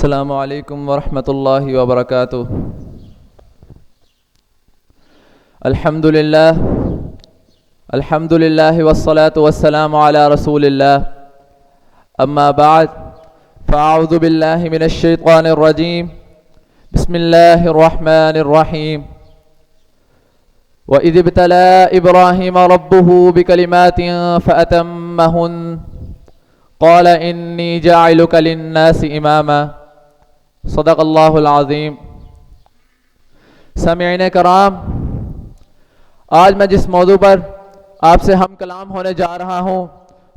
السلام علیکم ورحمۃ اللہ وبرکاتہ۔ الحمد للہ والصلاة والسلام علی رسول اللہ، اما بعد فاعوذ باللہ من الشیطان الرجیم، بسم اللہ الرحمن الرحیم۔ وَإِذِ ابْتَلَىٰ إِبْرَاهِيمَ رَبُّهُ بِكَلِمَاتٍ فَأَتَمَّهُنَّ قال انی جاعلک للناس اماما۔ صدق اللہ العظیم۔ سامعین کرام، آج میں جس موضوع پر آپ سے ہم کلام ہونے جا رہا ہوں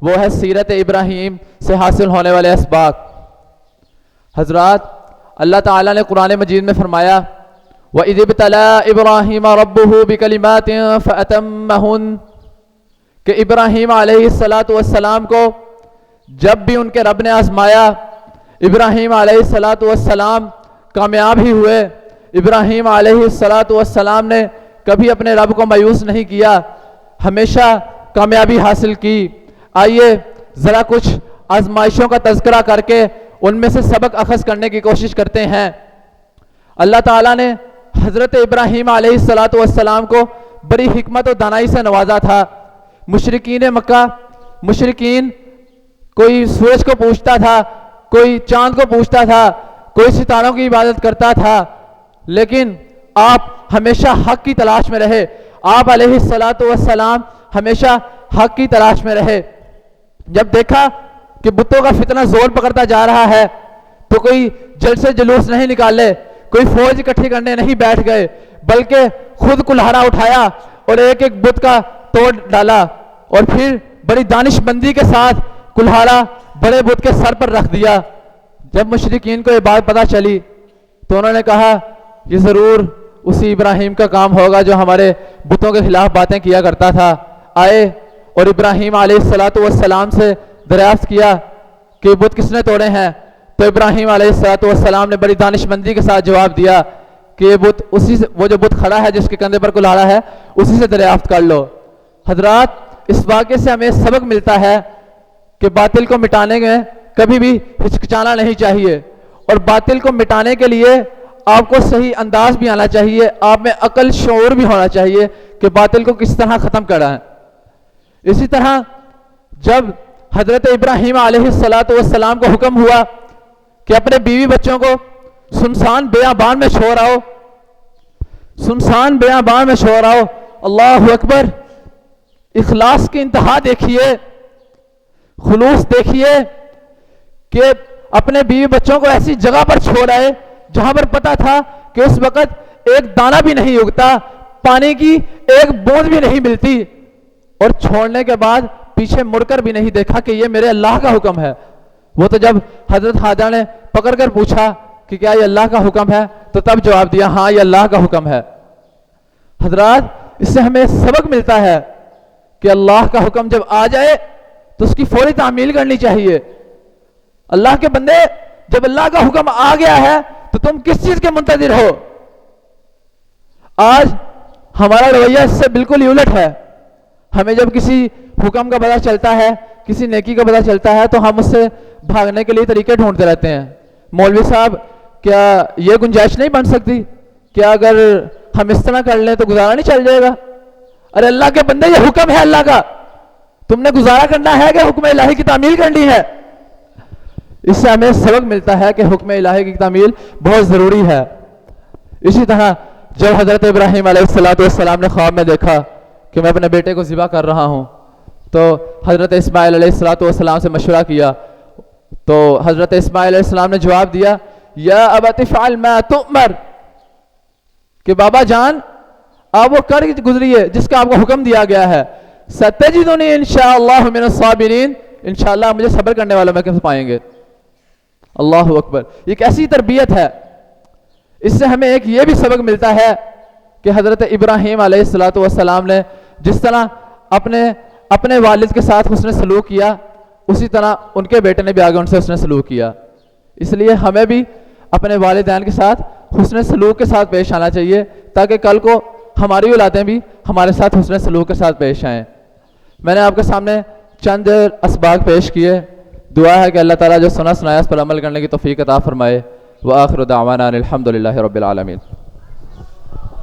وہ ہے سیرت ابراہیم سے حاصل ہونے والے اسباق۔ حضرات، اللہ تعالیٰ نے قرآن مجید میں فرمایا وَإِذِ ابْتَلَىٰ إِبْرَاهِيمَ رَبُّهُ بِكَلِمَاتٍ فَأَتَمَّهُنَّ کہ ابراہیم علیہ السلام کو جب بھی ان کے رب نے آزمایا، ابراہیم علیہ السلام کامیاب ہی ہوئے۔ ابراہیم علیہ السلام نے کبھی اپنے رب کو مایوس نہیں کیا، ہمیشہ کامیابی حاصل کی۔ آئیے ذرا کچھ آزمائشوں کا تذکرہ کر کے ان میں سے سبق اخذ کرنے کی کوشش کرتے ہیں۔ اللہ تعالیٰ نے حضرت ابراہیم علیہ السلام کو بڑی حکمت و دانائی سے نوازا تھا۔ مشرکین مکہ، مشرکین کوئی سورج کو پوجتا تھا، کوئی چاند کو پوجتا تھا، کوئی ستاروں کی عبادت کرتا تھا، لیکن آپ ہمیشہ حق کی تلاش میں رہے۔ آپ علیہ السلام ہمیشہ حق کی تلاش میں رہے۔ جب دیکھا کہ بتوں کا فتنہ زور پکڑتا جا رہا ہے تو کوئی جلسے جلوس نہیں نکالے، کوئی فوج اکٹھی کرنے نہیں بیٹھ گئے، بلکہ خود کلہاڑا اٹھایا اور ایک ایک بت کا توڑ ڈالا، اور پھر بڑی دانش مندی کے ساتھ کلہاڑا بڑے بت کے سر پر رکھ دیا۔ جب مشرکین کو یہ بات پتہ چلی تو انہوں نے کہا یہ ضرور اسی ابراہیم کا کام ہوگا جو ہمارے بتوں کے خلاف باتیں کیا کرتا تھا۔ آئے اور ابراہیم علیہ السلام سے دریافت کیا کہ بت کس نے توڑے ہیں، تو ابراہیم علیہ السلام نے بڑی دانش مندی کے ساتھ جواب دیا کہ یہ بت اسی سے، وہ جو بت کھڑا ہے جس کے کندھے پر کلہاڑا ہے، اسی سے دریافت کر لو۔ حضرات، اس واقعے سے ہمیں سبق ملتا ہے کہ باطل کو مٹانے میں کبھی بھی ہچکچانا نہیں چاہیے، اور باطل کو مٹانے کے لیے آپ کو صحیح انداز بھی آنا چاہیے، آپ میں عقل شعور بھی ہونا چاہیے کہ باطل کو کس طرح ختم کرنا ہے۔ اسی طرح جب حضرت ابراہیم علیہ السلام کو حکم ہوا کہ اپنے بیوی بچوں کو سنسان بیابان میں چھوڑ آؤ، سنسان بیابان میں چھوڑ آؤ، اللہ اکبر، اخلاص کی انتہا دیکھیے، خلوص دیکھیے کہ اپنے بیوی بچوں کو ایسی جگہ پر چھوڑ آئے جہاں پر پتا تھا کہ اس وقت ایک دانہ بھی نہیں اگتا، پانی کی ایک بوند بھی نہیں ملتی، اور چھوڑنے کے بعد پیچھے مڑ کر بھی نہیں دیکھا کہ یہ میرے اللہ کا حکم ہے۔ وہ تو جب حضرت حاجرہ نے پکڑ کر پوچھا کہ کیا یہ اللہ کا حکم ہے، تو تب جواب دیا ہاں یہ اللہ کا حکم ہے۔ حضرات، اس سے ہمیں سبق ملتا ہے کہ اللہ کا حکم جب آ جائے تو اس کی فوری تعمیل کرنی چاہیے۔ اللہ کے بندے، جب اللہ کا حکم آ گیا ہے تو تم کس چیز کے منتظر ہو؟ آج ہمارا رویہ اس سے بالکل ہی الٹ ہے۔ ہمیں جب کسی حکم کا پتہ چلتا ہے، کسی نیکی کا پتہ چلتا ہے، تو ہم اس سے بھاگنے کے لیے طریقے ڈھونڈتے رہتے ہیں۔ مولوی صاحب، کیا یہ گنجائش نہیں بن سکتی؟ کیا اگر ہم اس طرح کر لیں تو گزارا نہیں چل جائے گا؟ ارے اللہ کے بندے، یہ حکم ہے اللہ کا، تم نے گزارا کرنا ہے کہ حکم الہی کی تعمیل کرنی ہے؟ اس سے ہمیں سبق ملتا ہے کہ حکم الہی کی تعمیل بہت ضروری ہے۔ اسی طرح جب حضرت ابراہیم علیہ السلام نے خواب میں دیکھا کہ میں اپنے بیٹے کو ذبح کر رہا ہوں، تو حضرت اسماعیل علیہ السلام سے مشورہ کیا، تو حضرت اسماعیل علیہ السلام نے جواب دیا یا ابت افعل ما تؤمر، کہ بابا جان آپ وہ کر گزریے جس کا آپ کو حکم دیا گیا ہے، ستجدنی انشاءاللہ من الصابرین، انشاءاللہ مجھے صبر کرنے والوں میں کیسے پائیں گے۔ اللہ اکبر، یہ کیسی تربیت ہے۔ اس سے ہمیں ایک یہ بھی سبق ملتا ہے کہ حضرت ابراہیم علیہ السلام نے جس طرح اپنے والد کے ساتھ حسن سلوک کیا، اسی طرح ان کے بیٹے نے بھی آگے ان سے حسن سلوک کیا۔ اس لیے ہمیں بھی اپنے والدین کے ساتھ حسن سلوک کے ساتھ پیش آنا چاہیے، تاکہ کل کو ہماری اولادیں بھی ہمارے ساتھ حسن سلوک کے ساتھ پیش آئیں۔ میں نے آپ کے سامنے چند اسباق پیش کیے، دعا ہے کہ اللہ تعالیٰ جو سنا سنایا اس پر عمل کرنے کی توفیق عطا فرمائے۔ وآخر دعوانا الحمد للہ رب العالمین.